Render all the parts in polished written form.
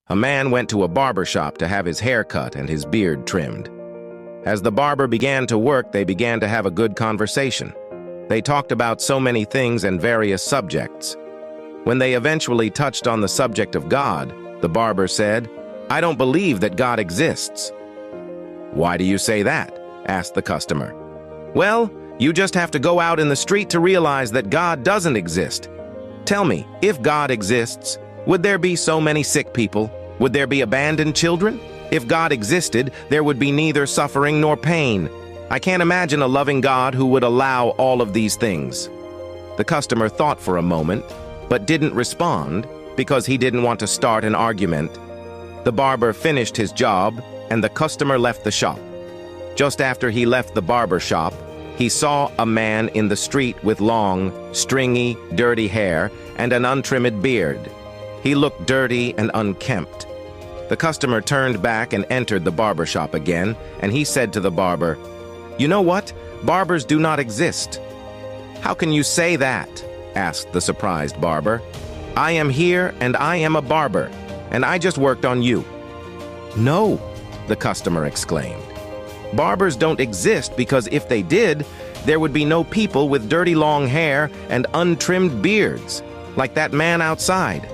A man went to a barber shop to have his hair cut and his beard trimmed. As the barber began to work, they began to have a good conversation. They talked about so many things and various subjects. When they eventually touched on the subject of God, the barber said, "I don't believe that God exists." "Why do you say that?" asked the customer. "Well, you just have to go out in the street to realize that God doesn't exist. Tell me, if God exists, would there be so many sick people? Would there be abandoned children? If God existed, there would be neither suffering nor pain. I can't imagine a loving God who would allow all of these things." The customer thought for a moment, but didn't respond because he didn't want to start an argument. The barber finished his job, and the customer left the shop. Just after he left the barber shop, he saw a man in the street with long, stringy, dirty hair and an untrimmed beard. He looked dirty and unkempt. The customer turned back and entered the barber shop again, and he said to the barber, "You know what? Barbers do not exist." "How can you say that?" asked the surprised barber. "I am here and I am a barber, and I just worked on you." "No," the customer exclaimed. "Barbers don't exist because if they did, there would be no people with dirty long hair and untrimmed beards, like that man outside."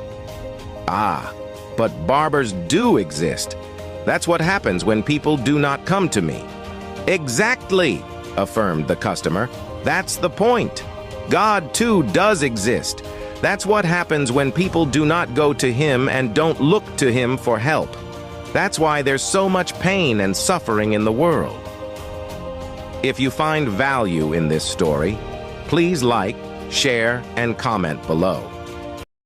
"Ah, but barbers do exist. That's what happens when people do not come to me." "Exactly," affirmed the customer. "That's the point. God too does exist. That's what happens when people do not go to Him and don't look to Him for help. That's why there's so much pain and suffering in the world." If you find value in this story, please like, share, and comment below.